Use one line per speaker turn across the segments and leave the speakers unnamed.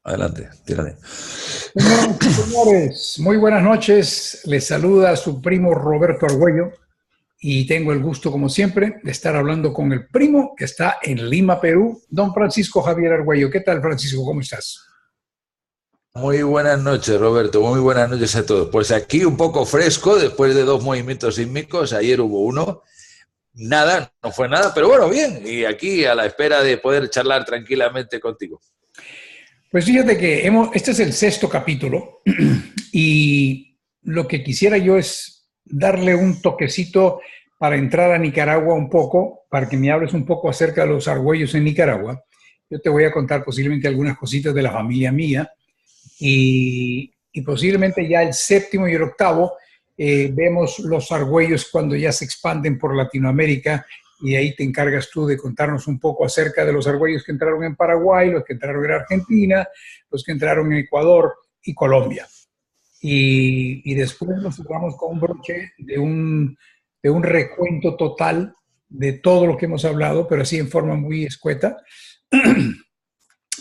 Adelante, tírale.
Señoras y señores, muy buenas noches. Les saluda su primo Roberto Argüello y tengo el gusto, como siempre, de estar hablando con el primo que está en Lima, Perú, don Francisco Javier Argüello. ¿Qué tal, Francisco? ¿Cómo estás?
Muy buenas noches, Roberto. Muy buenas noches a todos. Pues aquí un poco fresco, después de dos movimientos sísmicos. Ayer hubo uno. Nada, no fue nada, pero bueno, bien. Y aquí a la espera de poder charlar tranquilamente contigo.
Pues fíjate que este es el sexto capítulo y lo que quisiera yo es darle un toquecito para entrar a Nicaragua un poco, para que me hables un poco acerca de los argüellos en Nicaragua. Yo te voy a contar posiblemente algunas cositas de la familia mía y posiblemente ya el séptimo y el octavo vemos los argüellos cuando ya se expanden por Latinoamérica y ahí te encargas tú de contarnos un poco acerca de los argüellos que entraron en Paraguay, los que entraron en Argentina, los que entraron en Ecuador y Colombia. Y después nos cerramos con un broche de un recuento total de todo lo que hemos hablado, pero así en forma muy escueta.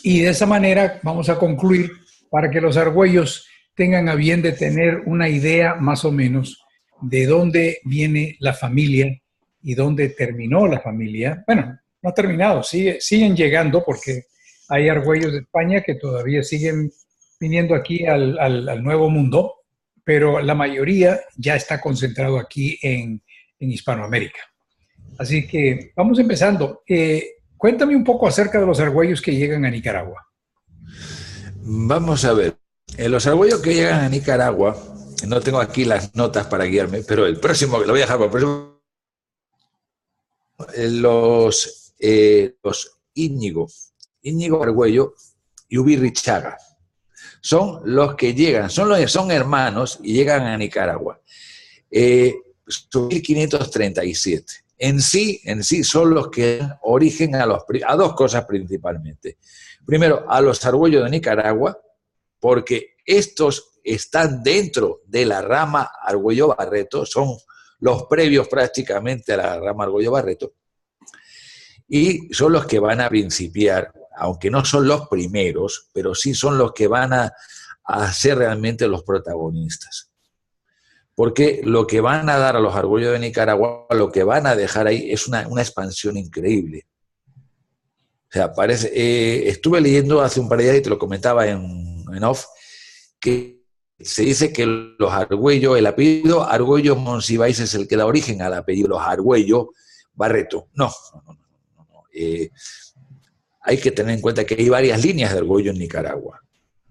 Y de esa manera vamos a concluir para que los argüellos tengan a bien de tener una idea más o menos de dónde viene la familia y dónde terminó la familia. Bueno, no ha terminado, siguen llegando porque hay argüellos de España que todavía siguen viniendo aquí al Nuevo Mundo, pero la mayoría ya está concentrado aquí en Hispanoamérica. Así que vamos empezando. Cuéntame un poco acerca de los argüellos que llegan a Nicaragua.
Vamos a ver. Los argüellos que llegan a Nicaragua, no tengo aquí las notas para guiarme, pero el próximo, lo voy a dejar para el próximo. Los Íñigo Argüello y Ubirrichaga son los que llegan, son hermanos y llegan a Nicaragua. Son 1537. En sí son los que dan origen a dos cosas principalmente. Primero, a los argüellos de Nicaragua, porque estos están dentro de la rama Argüello Barreto, son los previos prácticamente a la rama Argüello Barreto, y son los que van a principiar, aunque no son los primeros, pero sí son los que van a ser realmente los protagonistas. Porque lo que van a dar a los argüellos de Nicaragua, lo que van a dejar ahí es una expansión increíble. O sea, estuve leyendo hace un par de días y te lo comentaba en off, que se dice que los Argüello, el apellido Argüello Monsiváis es el que da origen al apellido los Argüello Barreto. No. Hay que tener en cuenta que hay varias líneas de Argüello en Nicaragua,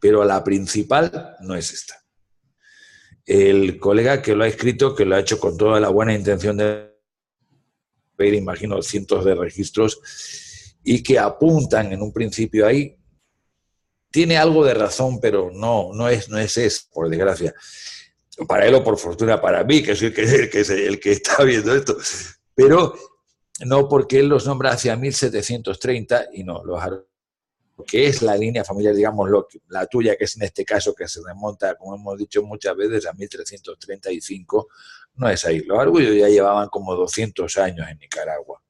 pero la principal no es esta. El colega que lo ha escrito, que lo ha hecho con toda la buena intención de ver, imagino, cientos de registros y que apuntan en un principio ahí, tiene algo de razón, pero no es eso, por desgracia. Para él o por fortuna para mí, que soy el que está viendo esto. Pero no, porque él los nombra hacia 1730 y no, que es la línea familiar, digamos, la tuya, que es en este caso, que se remonta, como hemos dicho muchas veces, a 1335, no es ahí. Los Argüellos ya llevaban como 200 años en Nicaragua.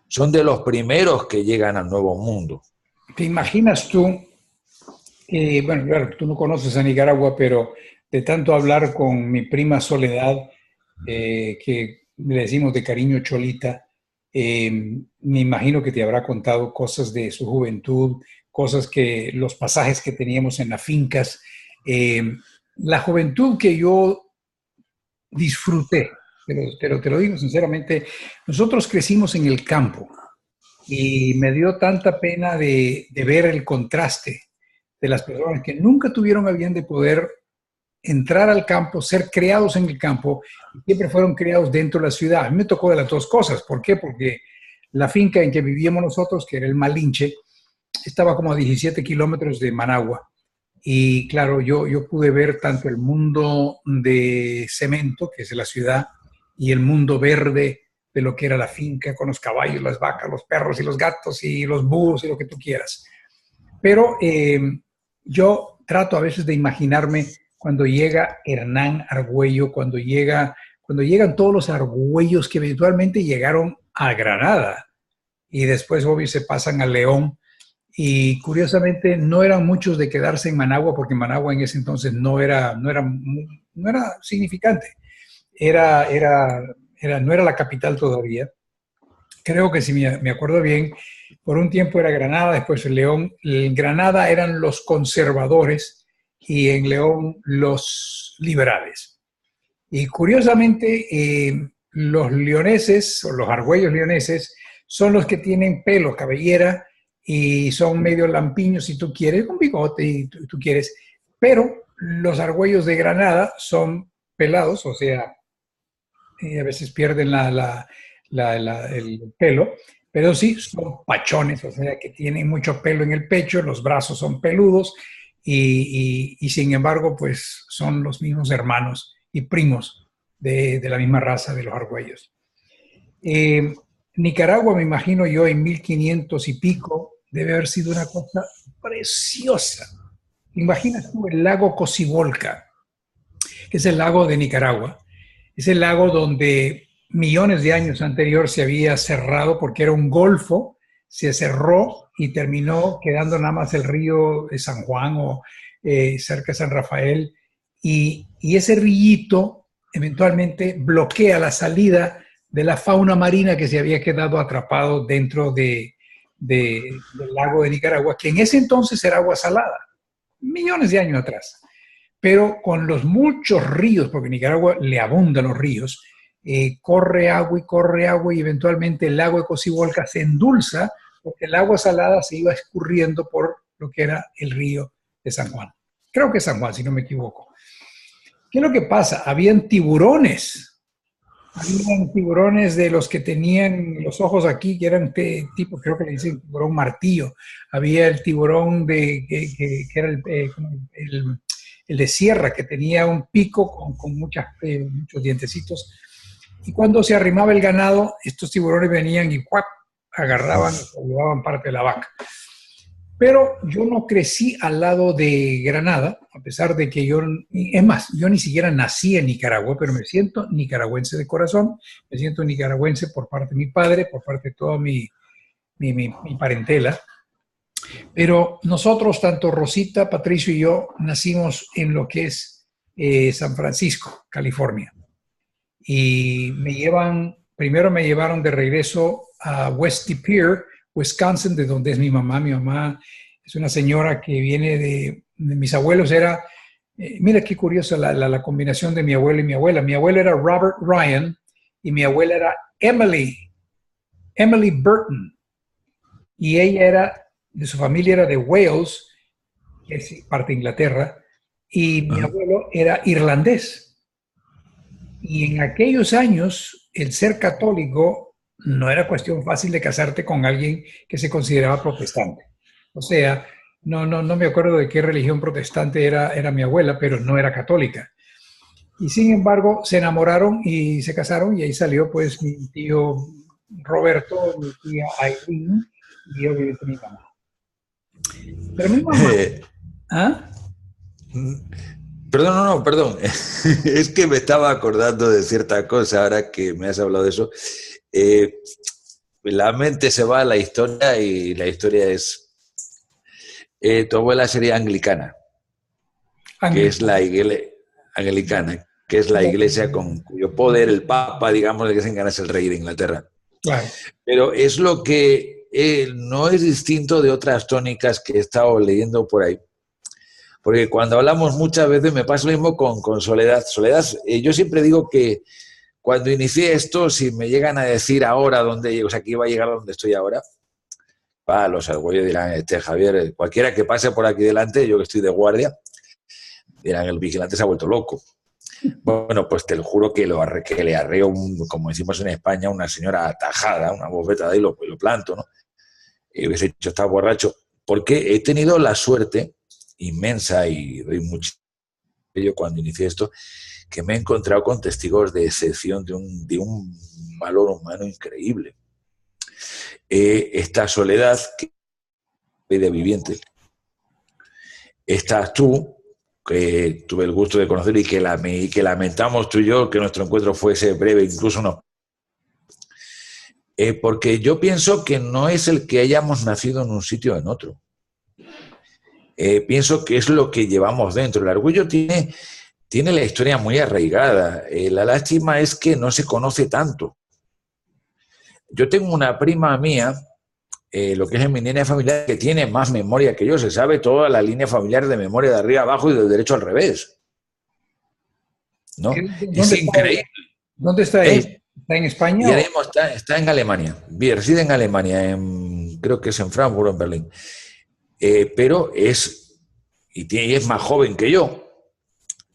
Son de los primeros que llegan al Nuevo Mundo.
¿Te imaginas tú, bueno, claro, tú no conoces a Nicaragua, pero de tanto hablar con mi prima Soledad, que le decimos de cariño Cholita, me imagino que te habrá contado cosas de su juventud, los pasajes que teníamos en las fincas, la juventud que yo disfruté, pero te lo digo sinceramente, nosotros crecimos en el campo y me dio tanta pena de ver el contraste de las personas que nunca tuvieron a bien de poder entrar al campo, ser criados en el campo, y siempre fueron criados dentro de la ciudad. A mí me tocó de las dos cosas. ¿Por qué? Porque la finca en que vivíamos nosotros, que era el Malinche, estaba como a 17 kilómetros de Managua. Y claro, yo pude ver tanto el mundo de cemento, que es la ciudad, y el mundo verde de lo que era la finca, con los caballos, las vacas, los perros y los gatos y los búhos y lo que tú quieras. Pero yo trato a veces de imaginarme cuando llega Hernán Argüello, cuando llegan todos los argüellos que eventualmente llegaron a Granada y después, obvio, se pasan a León y curiosamente no eran muchos de quedarse en Managua, porque Managua en ese entonces no era significante, no era la capital todavía. Creo que si me acuerdo bien, por un tiempo era Granada, después León. En Granada eran los conservadores y en León los liberales. Y curiosamente, los leoneses o los argüellos leoneses son los que tienen pelo, cabellera y son medio lampiños si tú quieres, con bigote y tú quieres. Pero los argüellos de Granada son pelados, o sea, a veces pierden el pelo, pero sí son pachones, o sea, que tienen mucho pelo en el pecho, los brazos son peludos y sin embargo, pues son los mismos hermanos y primos de la misma raza de los argüellos. Nicaragua, me imagino yo, en 1500 y pico, debe haber sido una cosa preciosa. Imaginas tú el lago Cocibolca, que es el lago de Nicaragua. Es el lago donde millones de años anterior se había cerrado porque era un golfo, se cerró y terminó quedando nada más el río de San Juan o cerca de San Rafael. Y ese rillito eventualmente bloquea la salida de la fauna marina que se había quedado atrapado dentro del lago de Nicaragua, que en ese entonces era agua salada, millones de años atrás. Pero con los muchos ríos, porque en Nicaragua le abundan los ríos, corre agua y eventualmente el lago de Cocibolca se endulza porque el agua salada se iba escurriendo por lo que era el río de San Juan. Creo que es San Juan, si no me equivoco. ¿Qué es lo que pasa? Habían tiburones de los que tenían los ojos aquí, que eran tipo, creo que le dicen tiburón martillo. Había el tiburón que era el de sierra, que tenía un pico con muchos dientecitos. Y cuando se arrimaba el ganado, estos tiburones venían y ¡cuac! Agarraban o llevaban parte de la vaca. Pero yo no crecí al lado de Granada, a pesar de que yo ni siquiera nací en Nicaragua, pero me siento nicaragüense de corazón, me siento nicaragüense por parte de mi padre, por parte de toda mi parentela. Pero nosotros, tanto Rosita, Patricio y yo, nacimos en lo que es San Francisco, California. Y primero me llevaron de regreso a West De Pere, Wisconsin, de donde es mi mamá. Mi mamá es una señora que viene de mis abuelos. Mira qué curiosa la combinación de mi abuelo y mi abuela. Mi abuelo era Robert Ryan y mi abuela era Emily Burton. Y de su familia era de Wales, que es parte de Inglaterra, y mi abuelo era irlandés. Y en aquellos años, el ser católico no era cuestión fácil de casarte con alguien que se consideraba protestante. O sea, no me acuerdo de qué religión protestante era mi abuela, pero no era católica. Y sin embargo, se enamoraron y se casaron, y ahí salió pues mi tío Roberto, mi tía Aileen, y obviamente mi mamá. Pero mi mamá... ¿Ah?
Perdón. Es que me estaba acordando de cierta cosa ahora que me has hablado de eso. La mente se va a la historia y la historia es... tu abuela sería anglicana, que es la iglesia anglicana, que es la iglesia con cuyo poder el Papa, digamos, el que se encarga es el rey de Inglaterra.
Claro.
Pero es lo que no es distinto de otras tónicas que he estado leyendo por ahí. Porque cuando hablamos muchas veces me pasa lo mismo con Soledad. Soledad, yo siempre digo que cuando inicié esto, si me llegan a decir ahora dónde llego, o sea, que iba a llegar a donde estoy ahora, los argüellos dirán, Javier, cualquiera que pase por aquí delante, yo que estoy de guardia, dirán, el vigilante se ha vuelto loco. Bueno, pues te lo juro que le arreo, como decimos en España, una señora atajada, una bofetada y lo planto, ¿no? Y hubiese dicho, está borracho, porque he tenido la suerte inmensa, y doy mucho ello cuando inicié esto, que me he encontrado con testigos de excepción de un valor humano increíble. Esta Soledad, que es de viviente, estás tú, que tuve el gusto de conocer y que lamentamos tú y yo que nuestro encuentro fuese breve, incluso no. Porque yo pienso que no es el que hayamos nacido en un sitio o en otro. pienso que es lo que llevamos dentro. El Argüello tiene la historia muy arraigada. La lástima es que no se conoce tanto. Yo tengo una prima mía, lo que es en mi línea familiar, que tiene más memoria que yo. Se sabe toda la línea familiar de memoria de arriba abajo y de derecho al revés, ¿no? Es increíble.
¿Dónde está él? ¿Está en España?
Y ahora mismo está en Alemania. Reside en Alemania, creo que es en Frankfurt o en Berlín. Pero es más joven que yo.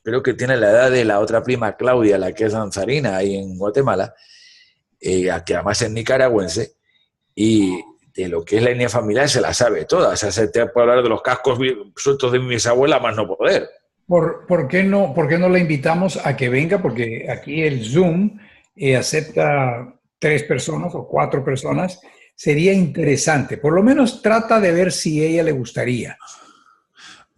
Creo que tiene la edad de la otra prima Claudia, la que es danzarina ahí en Guatemala, que además es nicaragüense, y de lo que es la línea familiar se la sabe toda. O sea, se te puede hablar de los cascos sueltos de mi bisabuela, más no poder.
¿Por qué no la invitamos a que venga? Porque aquí el Zoom acepta 3 personas o 4 personas. Sería interesante. Por lo menos trata de ver si a ella le gustaría.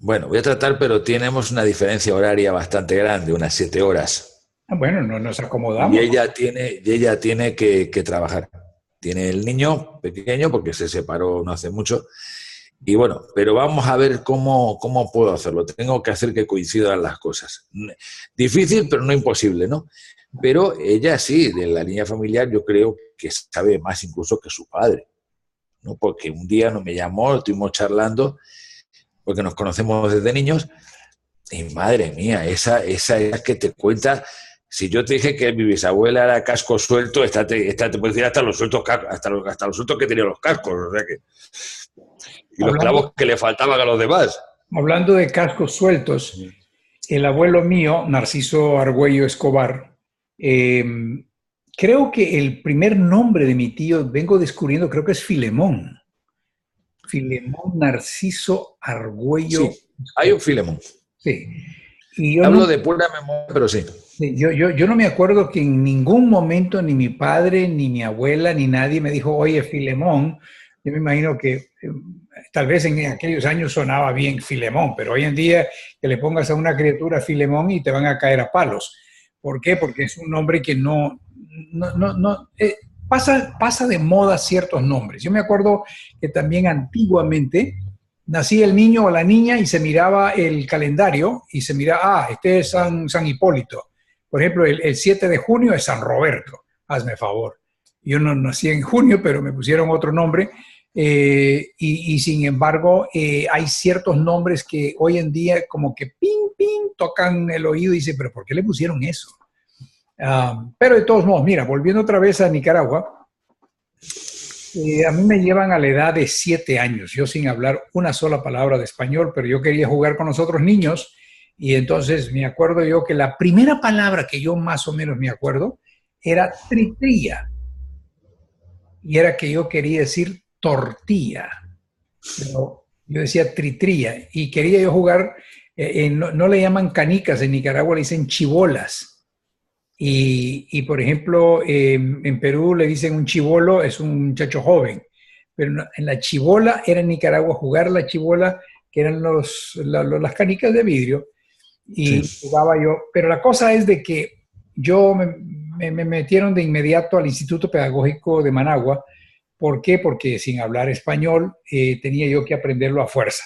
Bueno, voy a tratar, pero tenemos una diferencia horaria bastante grande, unas 7 horas.
Bueno, no nos acomodamos.
Y ella tiene que trabajar. Tiene el niño pequeño porque se separó no hace mucho. Y bueno, pero vamos a ver cómo puedo hacerlo. Tengo que hacer que coincidan las cosas. Difícil, pero no imposible, ¿no? Pero ella sí, de la línea familiar, yo creo que sabe más incluso que su padre, ¿no? Porque un día me llamó, estuvimos charlando, porque nos conocemos desde niños, y madre mía, esa que te cuenta. Si yo te dije que mi bisabuela era casco suelto, esta te puede decir hasta los sueltos que tenían los cascos, o sea que, y los clavos que le faltaban a los demás.
Hablando de cascos sueltos, el abuelo mío, Narciso Argüello Escobar, creo que el primer nombre de mi tío, vengo descubriendo, creo que es Filemón. Filemón Narciso Argüello.
Sí, hay un Filemón.
Sí. Y yo
hablo de pura memoria, pero sí.
Yo no me acuerdo que en ningún momento ni mi padre, ni mi abuela, ni nadie me dijo, oye, Filemón. Yo me imagino que tal vez en aquellos años sonaba bien Filemón, pero hoy en día que le pongas a una criatura Filemón y te van a caer a palos. ¿Por qué? Porque es un nombre que pasa de moda ciertos nombres. Yo me acuerdo que también antiguamente nacía el niño o la niña y se miraba el calendario y se miraba, este es San Hipólito. Por ejemplo, el 7 de junio es San Roberto, hazme favor. Yo no nací en junio, pero me pusieron otro nombre. Y sin embargo, hay ciertos nombres que hoy en día como que ping, ping, tocan el oído y dicen, pero ¿por qué le pusieron eso? Pero de todos modos, mira, volviendo otra vez a Nicaragua, a mí me llevan a la edad de 7 años, yo sin hablar una sola palabra de español, pero yo quería jugar con los otros niños y entonces me acuerdo yo que la primera palabra que yo más o menos me acuerdo era tritría y era que yo quería decir tortilla, pero yo decía tritría y quería yo jugar, no le llaman canicas, en Nicaragua le dicen chibolas. Y por ejemplo, en Perú le dicen un chibolo, es un muchacho joven, pero en la chibola era en Nicaragua jugar la chibola, que eran las canicas de vidrio, y sí, jugaba yo. Pero la cosa es de que yo me metieron de inmediato al Instituto Pedagógico de Managua. ¿Por qué? Porque sin hablar español tenía yo que aprenderlo a fuerza.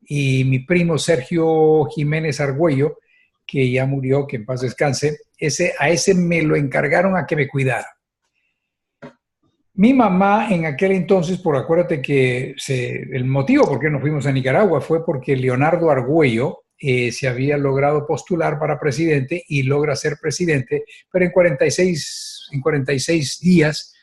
Y mi primo Sergio Jiménez Argüello, que ya murió, que en paz descanse, a ese me lo encargaron a que me cuidara. Mi mamá en aquel entonces, acuérdate que el motivo por qué nos fuimos a Nicaragua fue porque Leonardo Argüello se había logrado postular para presidente y logra ser presidente, pero en 46 días,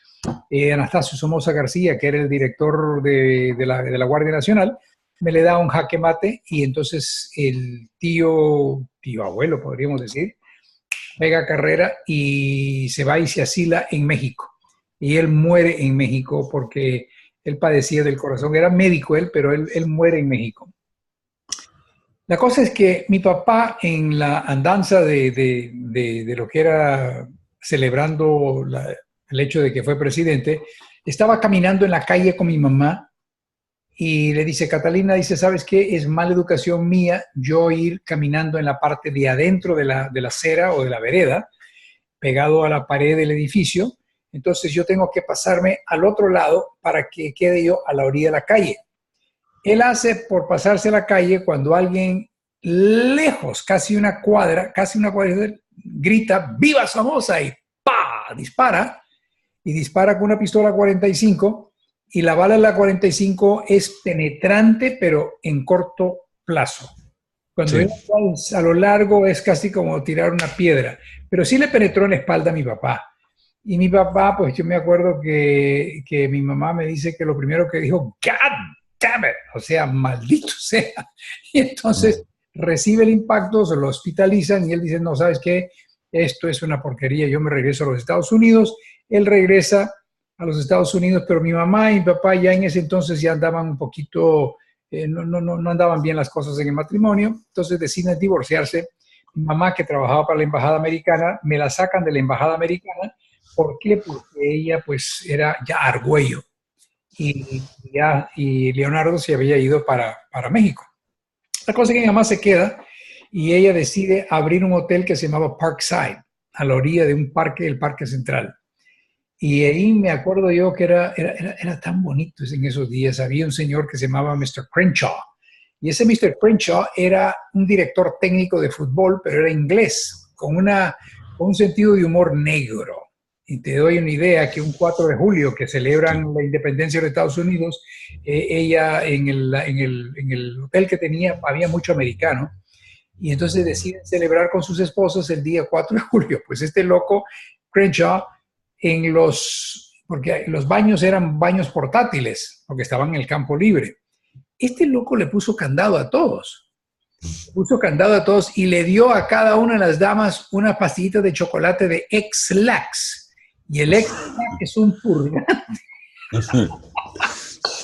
Anastasio Somoza García, que era el director de la Guardia Nacional, me le da un jaque mate y entonces el tío abuelo, podríamos decir, pega carrera y se va y se asila en México. Y él muere en México porque él padecía del corazón. Era médico él, pero él muere en México. La cosa es que mi papá, en la andanza de lo que era celebrando el hecho de que fue presidente, estaba caminando en la calle con mi mamá y le dice, Catalina, dice, ¿sabes qué? Es mala educación mía yo ir caminando en la parte de adentro de la acera o de la vereda, pegado a la pared del edificio. Entonces yo tengo que pasarme al otro lado para que quede yo a la orilla de la calle. él hace por pasarse a la calle cuando alguien lejos, casi una cuadra, grita, ¡Viva Somoza! Y ¡pa! Dispara, y dispara con una pistola 45, y la bala de la 45 es penetrante, pero en corto plazo. Cuando
Sí.
es a lo largo es casi como tirar una piedra, pero sí le penetró en la espalda a mi papá. Y mi papá, pues yo me acuerdo que mi mamá me dice que lo primero que dijo, God damn it, o sea, maldito sea. Y entonces recibe el impacto, se lo hospitalizan y él dice, no, ¿sabes qué? Esto es una porquería, yo me regreso a los Estados Unidos. Él regresa a los Estados Unidos, pero mi mamá y mi papá ya en ese entonces ya andaban un poquito, no andaban bien las cosas en el matrimonio, entonces deciden divorciarse. Mi mamá, que trabajaba para la embajada americana, me la sacan de la embajada americana. ¿Por qué? Porque ella pues era ya argüello y Leonardo se había ido para México. La cosa es que mi mamá se queda y ella decide abrir un hotel que se llamaba Parkside, a la orilla de un parque, el Parque Central. Y ahí me acuerdo yo que era tan bonito en esos días. Había un señor que se llamaba Mr. Crenshaw. Y ese Mr. Crenshaw era un director técnico de fútbol, pero era inglés, con un sentido de humor negro. Y te doy una idea que un 4 de julio, que celebran la independencia de los Estados Unidos, ella en el hotel que tenía había mucho americano. Y entonces deciden celebrar con sus esposas el día 4 de julio. Pues este loco, Crenshaw, porque los baños eran baños portátiles, porque estaban en el campo libre. Este loco le puso candado a todos. Puso candado a todos y le dio a cada una de las damas una pastillita de chocolate de Ex-Lax. Y el Ex-Lax es un purgante.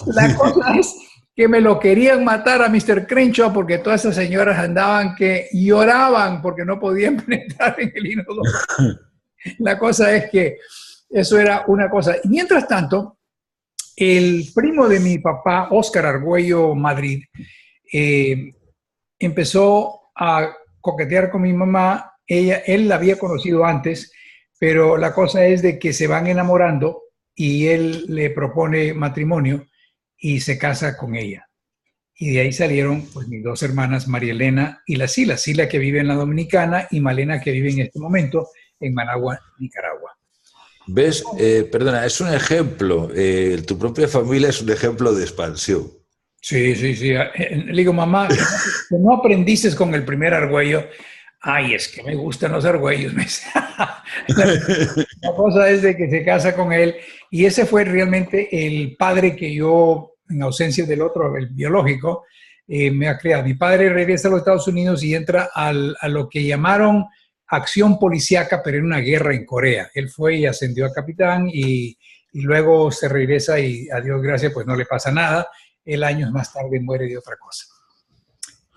La cosa es que me lo querían matar a Mr. Crenshaw porque todas esas señoras andaban que lloraban porque no podían penetrar en el inodoro. La cosa es que eso era una cosa. Y mientras tanto, el primo de mi papá, Óscar Argüello Madrid, empezó a coquetear con mi mamá. Él la había conocido antes, pero la cosa es de que se van enamorando y él le propone matrimonio y se casa con ella. Y de ahí salieron pues, mis dos hermanas, María Elena y la Sila que vive en la Dominicana y Malena que vive en este momento en Managua, Nicaragua.
¿Ves? Perdona, es un ejemplo. Tu propia familia es un ejemplo de expansión.
Sí. Le digo, mamá, que no aprendiste con el primer argüello. Ay, es que me gustan los argüellos. La cosa es de que se casa con él y ese fue realmente el padre que yo, en ausencia del otro, el biológico, me ha creado. Mi padre regresa a los Estados Unidos y entra a lo que llamaron acción policíaca, pero en una guerra en Corea. Él fue y ascendió a capitán y luego se regresa y a Dios gracias, pues no le pasa nada. Él años más tarde muere de otra cosa.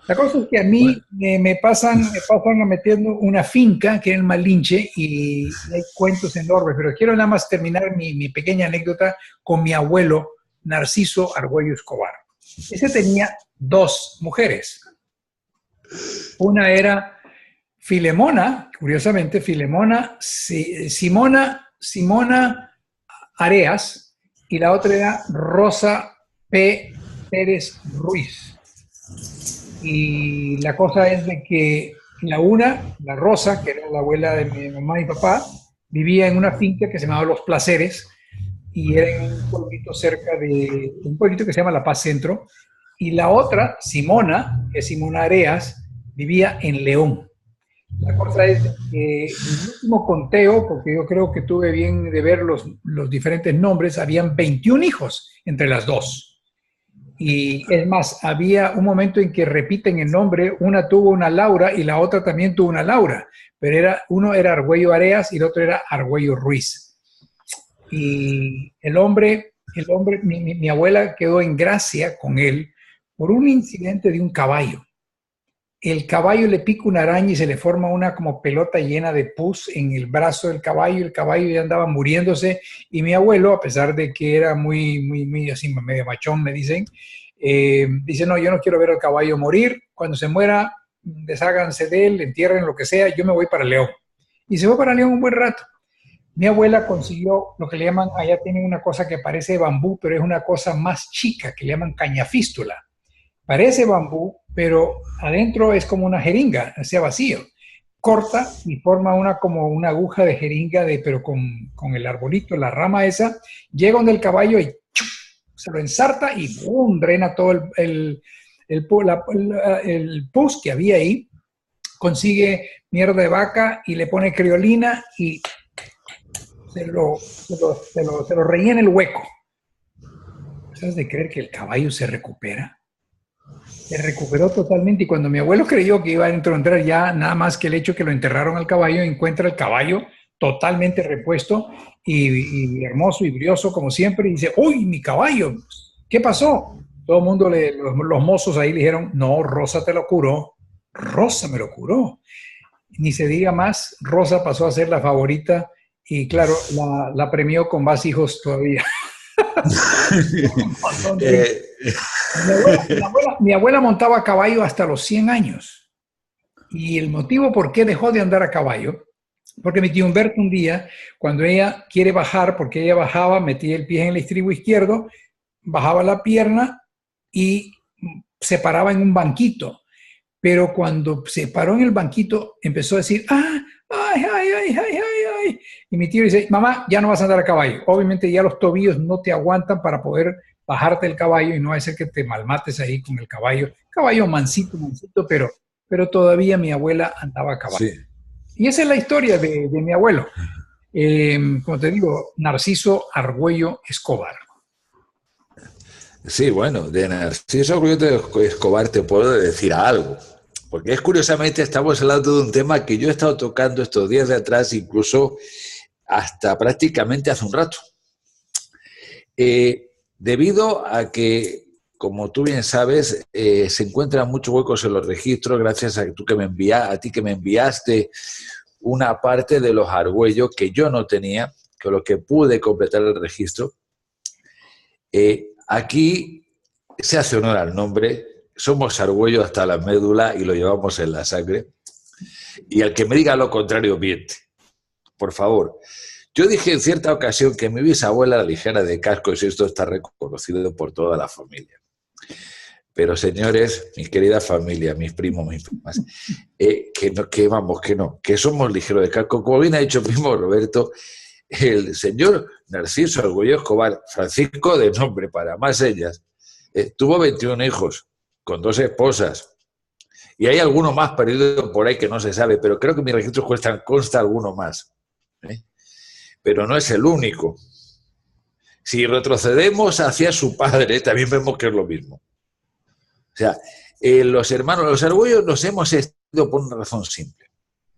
La cosa es que a mí me pasan a metiendo una finca que es el Malinche y hay cuentos enormes, pero quiero nada más terminar mi pequeña anécdota con mi abuelo Narciso Argüello Escobar. Ese tenía dos mujeres. Una era Filemona, curiosamente, Simona Areas, y la otra era Rosa P. Pérez Ruiz. Y la cosa es de que la Rosa, que era la abuela de mi mamá y papá, vivía en una finca que se llamaba Los Placeres y era en un pueblito un pueblito que se llama La Paz Centro. Y la otra, Simona, que es Simona Areas, vivía en León. La cosa es que en el último conteo, porque yo creo que tuve bien de ver los diferentes nombres, habían 21 hijos entre las dos. Y es más, había un momento en que repiten el nombre, una tuvo una Laura y la otra también tuvo una Laura, pero uno era Argüello Areas y el otro era Argüello Ruiz. Y el hombre, mi abuela quedó en gracia con él por un incidente de un caballo. El caballo le pica una araña y se le forma una como pelota llena de pus en el brazo del caballo. El caballo ya andaba muriéndose y mi abuelo, a pesar de que era muy así, medio machón, me dicen, dice, no, yo no quiero ver al caballo morir. Cuando se muera, desháganse de él, entierren lo que sea, yo me voy para León. Y se fue para León un buen rato. Mi abuela consiguió lo que le llaman, allá tienen una cosa que parece bambú, pero es una cosa más chica, que le llaman cañafístula. parece bambú, pero adentro es como una jeringa, o sea, vacío. Corta y forma como una aguja de jeringa, pero con el arbolito, la rama esa, llega donde el caballo y ¡chup! Se lo ensarta y ¡bum! Drena todo el pus que había ahí, consigue mierda de vaca y le pone criolina y se lo rellena el hueco. ¿Sabes de creer que el caballo se recupera? Se recuperó totalmente y cuando mi abuelo creyó que iba a entrar ya, nada más que el hecho que lo enterraron al caballo, encuentra el caballo totalmente repuesto y hermoso y brioso como siempre y dice, ¡uy, mi caballo! ¿Qué pasó? Todo el mundo, los mozos ahí le dijeron, no, Rosa te lo curó, Rosa me lo curó. Ni se diga más, Rosa pasó a ser la favorita y claro, la premió con más hijos todavía. Mi abuela montaba a caballo hasta los 100 años. Y el motivo por qué dejó de andar a caballo, porque mi tío Humberto un día, cuando ella quiere bajar, porque ella bajaba, metía el pie en el estribo izquierdo, bajaba la pierna y se paraba en un banquito. Pero cuando se paró en el banquito, empezó a decir, ¡ay, ay, ay, ay, ay! Y mi tío dice, mamá, ya no vas a andar a caballo. Obviamente ya los tobillos no te aguantan para poder bajarte el caballo y no va a ser que te malmates ahí con el caballo. Caballo mansito, pero todavía mi abuela andaba a caballo. Sí. Y esa es la historia de mi abuelo. Como te digo, Narciso Argüello Escobar.
Sí, bueno, de Narciso Argüello Escobar te puedo decir algo. Porque es curiosamente estamos hablando de un tema que yo he estado tocando estos días de atrás, incluso hasta prácticamente hace un rato. Debido a que, como tú bien sabes, se encuentran muchos huecos en los registros gracias a ti que me enviaste una parte de los Argüello que yo no tenía, con lo que pude completar el registro. Aquí se hace honor al nombre. Somos Argüello hasta la médula y lo llevamos en la sangre. Y al que me diga lo contrario, miente. Por favor. Yo dije en cierta ocasión que mi bisabuela era ligera de cascos y esto está reconocido por toda la familia. Pero señores, mi querida familia, mis primos, mis primas, que somos ligeros de casco. Como bien ha dicho el primo Roberto, el señor Narciso Argüello Escobar, Francisco de nombre para más señas, tuvo 21 hijos. Con 2 esposas. Y hay alguno más perdido por ahí que no se sabe, pero creo que en mi registro consta alguno más. Pero no es el único. Si retrocedemos hacia su padre, también vemos que es lo mismo. O sea, los hermanos, los Argüello, nos hemos estado por una razón simple.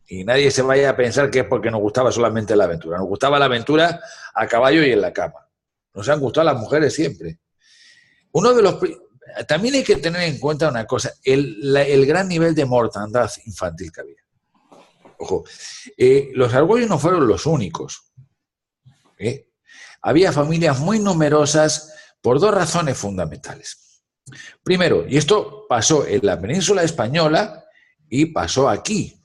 Y nadie se vaya a pensar que es porque nos gustaba solamente la aventura. Nos gustaba la aventura a caballo y en la cama. Nos han gustado las mujeres siempre. También hay que tener en cuenta una cosa, el gran nivel de mortandad infantil que había. Ojo, los Argüello no fueron los únicos. Había familias muy numerosas por 2 razones fundamentales. Primero, y esto pasó en la península española y pasó aquí.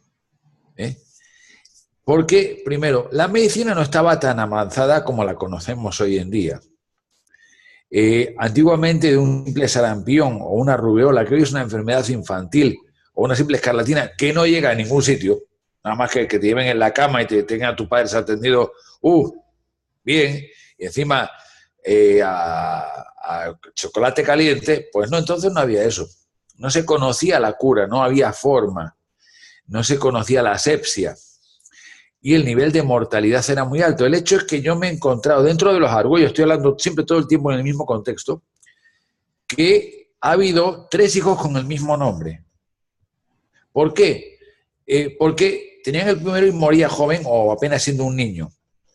Porque, primero, la medicina no estaba tan avanzada como la conocemos hoy en día. Antiguamente de un simple sarampión o una rubeola, que hoy es una enfermedad infantil, o una simple escarlatina que no llega a ningún sitio, nada más que te lleven en la cama y te tengan a tu padre atendido, bien, y encima a chocolate caliente, pues no, entonces no había eso. No se conocía la cura, no había forma, no se conocía la asepsia. Y el nivel de mortalidad era muy alto. El hecho es que yo me he encontrado dentro de los Argüello, estoy hablando siempre todo el tiempo en el mismo contexto, que ha habido 3 hijos con el mismo nombre. ¿Por qué? Porque tenían el primero y moría joven o apenas siendo un niño.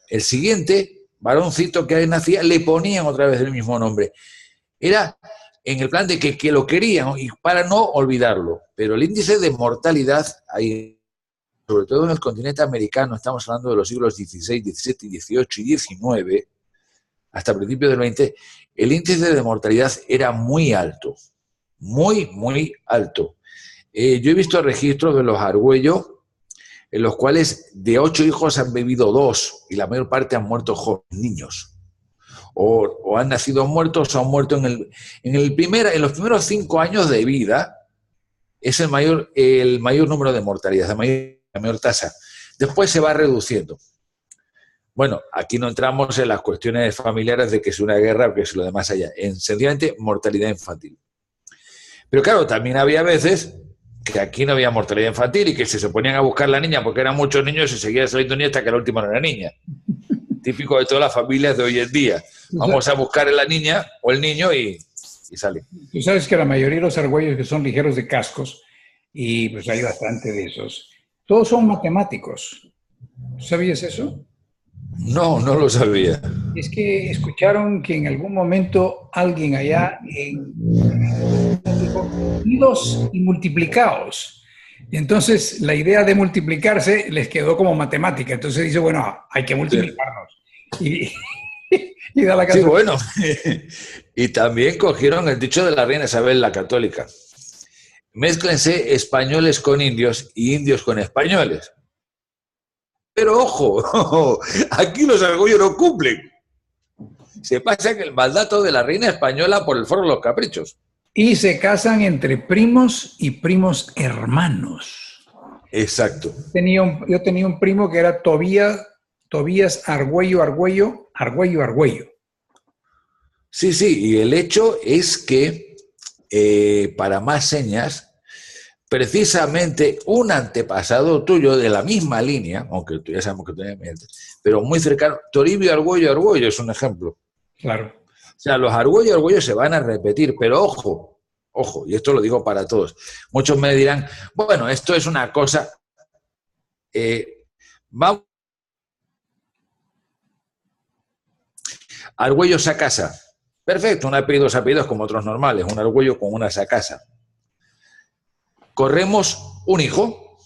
El siguiente, varoncito que nacía, le ponían otra vez el mismo nombre. Era en el plan de que lo querían y para no olvidarlo. Pero el índice de mortalidad ahí, sobre todo en el continente americano, estamos hablando de los siglos XVI, XVII, XVIII y XIX, hasta principios del XX, el índice de mortalidad era muy alto, muy, muy alto. Yo he visto registros de los Argüello en los cuales de 8 hijos han vivido 2 y la mayor parte han muerto jóvenes niños. o han nacido muertos o han muerto en los primeros 5 años de vida, es el mayor número de mortalidad, la mayor tasa. Después se va reduciendo. Bueno, aquí no entramos en las cuestiones familiares de que es una guerra o que es lo demás allá. Sencillamente, mortalidad infantil. Pero claro, también había veces que aquí no había mortalidad infantil y que se ponían a buscar la niña porque eran muchos niños y seguía saliendo niña hasta que la última no era niña. Típico de todas las familias de hoy en día. Vamos a buscar a la niña o el niño y sale.
Tú sabes que la mayoría de los argüellos que son ligeros de cascos, y pues hay bastante de esos, todos son matemáticos. ¿Sabías eso?
No, no lo sabía.
Es que escucharon que en algún momento alguien allá dijo, unidos y multiplicados. Y entonces la idea de multiplicarse les quedó como matemática. Entonces dice, bueno, hay que multiplicarnos. Sí. Y da la
sí, bueno. Y también cogieron el dicho de la reina Isabel la Católica. Mézclense españoles con indios y indios con españoles. Pero ojo, aquí los argollos no cumplen. Se pasa que el mandato de la reina española por el foro de los caprichos.
Y se casan entre primos y primos hermanos.
Exacto.
Yo tenía un primo que era Tobías Argüello.
Sí, y el hecho es que, para más señas, precisamente un antepasado tuyo de la misma línea, aunque ya sabemos que tú mientes, pero muy cercano, Toribio Argüello es un ejemplo.
Claro.
O sea, los Argüello se van a repetir, pero ojo, y esto lo digo para todos. Muchos me dirán, bueno, esto es una cosa, vamos. Argüello Sacasa. Perfecto, un apellido como otros normales, un Argüello con una Sacasa. Corremos un hijo.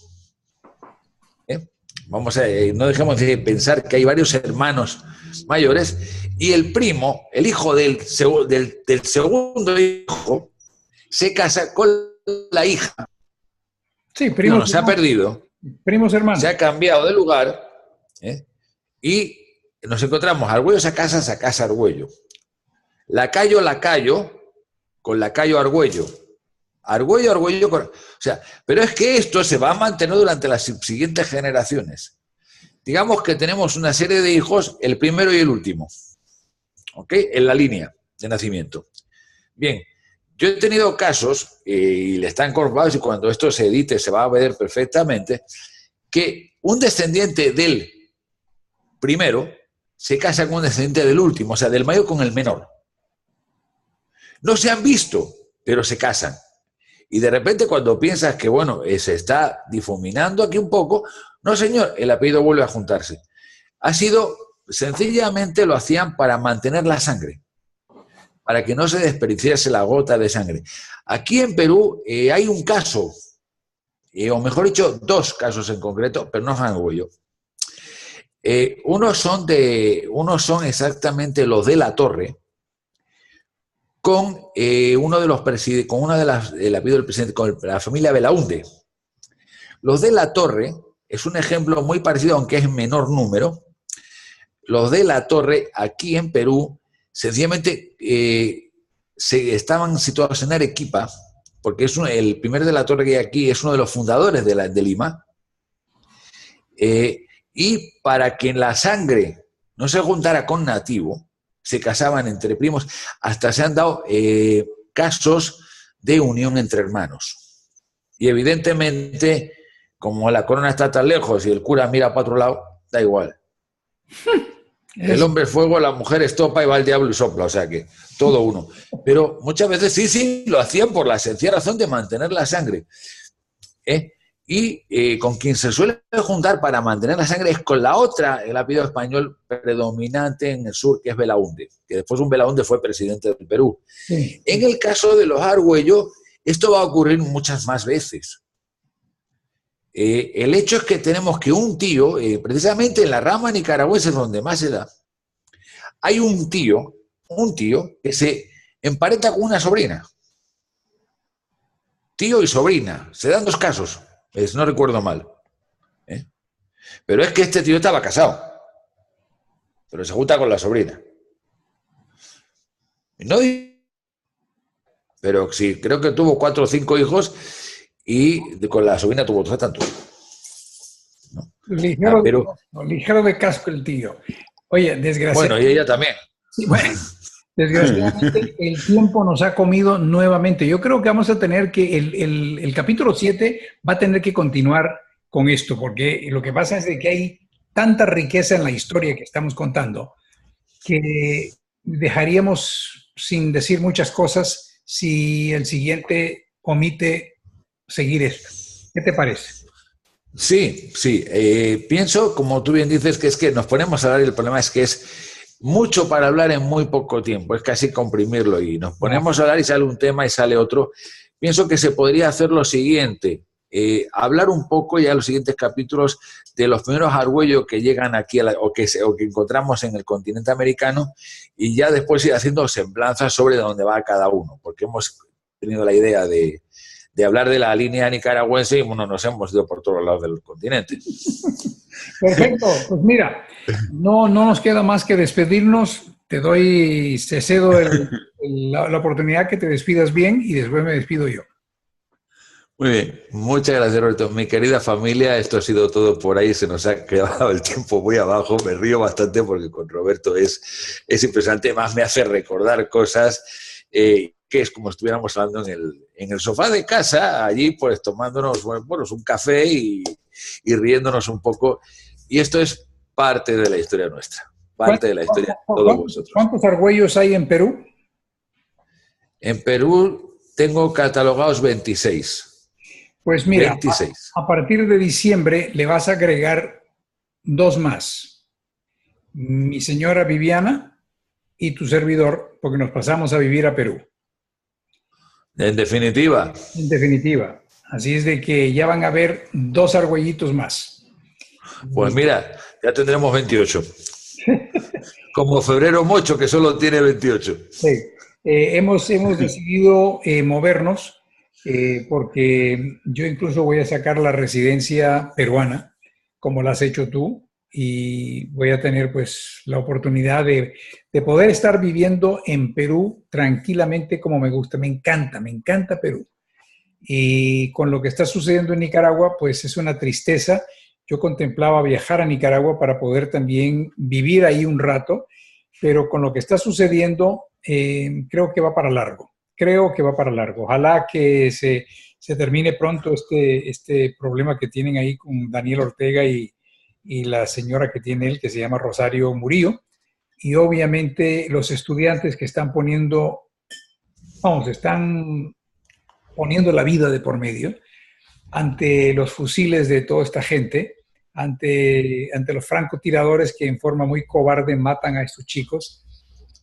Vamos a, no dejemos de pensar que hay varios hermanos mayores y el primo, el hijo del segundo hijo, se casa con la hija.
Sí, primos.
No, se ha perdido.
Primos hermanos.
Se ha cambiado de lugar y nos encontramos Argüello Sacasa Argüello. Lacayo con Lacayo Argüello. Argüello, o sea, pero es que esto se va a mantener durante las siguientes generaciones. Digamos que tenemos una serie de hijos, el primero y el último, ¿ok? En la línea de nacimiento. Bien, yo he tenido casos, y le están comprobados, y cuando esto se edite se va a ver perfectamente, que un descendiente del primero se casa con un descendiente del último, o sea, del mayor con el menor. No se han visto, pero se casan. Y de repente cuando piensas que, bueno, se está difuminando aquí un poco, no señor, el apellido vuelve a juntarse. Ha sido, sencillamente lo hacían para mantener la sangre, para que no se desperdiciase la gota de sangre. Aquí en Perú hay un caso, o mejor dicho, 2 casos en concreto, pero no es Argüello. Unos son exactamente los de la Torre, con uno de los presidentes, con una de las, el apellido del presidente, con la familia Belaúnde. Los de la Torre es un ejemplo muy parecido, aunque es en menor número. Los de la Torre, aquí en Perú, sencillamente estaban situados en Arequipa, porque es el primer de la Torre que hay aquí, es uno de los fundadores de Lima. Y para que la sangre no se juntara con nativo, se casaban entre primos, hasta se han dado casos de unión entre hermanos. Y evidentemente, como la corona está tan lejos y el cura mira para otro lado, da igual. El hombre es fuego, la mujer estopa y va el diablo y sopla, o sea que todo uno. Pero muchas veces sí, lo hacían por la sencilla razón de mantener la sangre. Y con quien se suele juntar para mantener la sangre es con la otra, el apellido español predominante en el sur, que es Belaúnde, que después un Belaúnde fue presidente del Perú. Sí. En el caso de los Argüello, esto va a ocurrir muchas más veces. El hecho es que tenemos que un tío, precisamente en la rama nicaragüense donde más se da, hay un tío que se emparenta con una sobrina. Tío y sobrina, se dan 2 casos. No recuerdo mal. Pero es que este tío estaba casado. Pero se junta con la sobrina. No, pero sí, creo que tuvo 4 o 5 hijos y con la sobrina tuvo 3 tantos. ¿No?
Ligero,
Pero,
ligero de casco el tío. Oye,
bueno, y
desgraciadamente,
ella también.
sí, bueno, desgraciadamente el tiempo nos ha comido nuevamente. Yo creo que vamos a tener que, el capítulo 7 va a tener que continuar con esto, porque lo que pasa es de que hay tanta riqueza en la historia que estamos contando que dejaríamos sin decir muchas cosas si el siguiente omite seguir esto. ¿Qué te parece?
Sí, sí. Pienso, como tú bien dices, que es que nos ponemos a hablar y el problema es que es mucho para hablar en muy poco tiempo. Es casi comprimirlo y nos ponemos a hablar y sale un tema y sale otro. Pienso que se podría hacer lo siguiente. Hablar un poco ya en los siguientes capítulos de los primeros argüellos que llegan aquí o que encontramos en el continente americano y ya después ir haciendo semblanzas sobre dónde va cada uno, porque hemos tenido la idea de hablar de la línea nicaragüense y bueno, nos hemos ido por todos lados del continente.
Perfecto, pues mira, no nos queda más que despedirnos. Te cedo la oportunidad que te despidas bien y después me despido yo.
Muy bien, muchas gracias Roberto. Mi querida familia, esto ha sido todo por ahí, se nos ha quedado el tiempo muy abajo, me río bastante porque con Roberto es impresionante, más me hace recordar cosas que es como si estuviéramos hablando en el sofá de casa, allí pues tomándonos bueno, un café y riéndonos un poco. Y esto es parte de la historia nuestra, parte de la historia de todos vosotros.
¿Cuántos argüellos hay en Perú?
En Perú tengo catalogados 26.
Pues mira,
26.
a partir de diciembre le vas a agregar 2 más. Mi señora Viviana y tu servidor, porque nos pasamos a vivir a Perú.
En definitiva.
En definitiva. Así es de que ya van a haber 2 argüellitos más.
Pues mira, ya tendremos 28. Como Febrero Mocho, que solo tiene 28.
Sí. Hemos decidido movernos porque yo incluso voy a sacar la residencia peruana, como la has hecho tú, y voy a tener pues la oportunidad de poder estar viviendo en Perú tranquilamente como me gusta. Me encanta Perú. Y con lo que está sucediendo en Nicaragua, pues es una tristeza. Yo contemplaba viajar a Nicaragua para poder también vivir ahí un rato, pero con lo que está sucediendo, creo que va para largo. Creo que va para largo. Ojalá que se termine pronto este problema que tienen ahí con Daniel Ortega y la señora que tiene él, que se llama Rosario Murillo. Y obviamente los estudiantes que están están poniendo la vida de por medio ante los fusiles de toda esta gente, ante los francotiradores que en forma muy cobarde matan a estos chicos,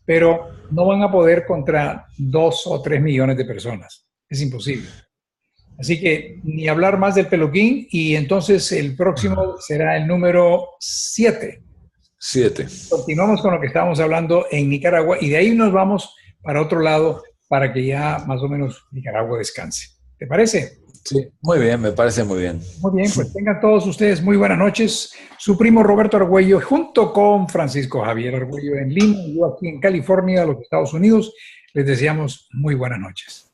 pero no van a poder contra 2 o 3 millones de personas. Es imposible. Así que ni hablar más del peluquín y entonces el próximo será el número 7.
7.
Continuamos con lo que estábamos hablando en Nicaragua y de ahí nos vamos para otro lado para que ya más o menos Nicaragua descanse. ¿Te parece?
Sí, muy bien, me parece muy bien.
Muy bien, pues tengan todos ustedes muy buenas noches. Su primo Roberto Argüello junto con Francisco Javier Argüello en Lima y yo aquí en California, los Estados Unidos, les deseamos muy buenas noches.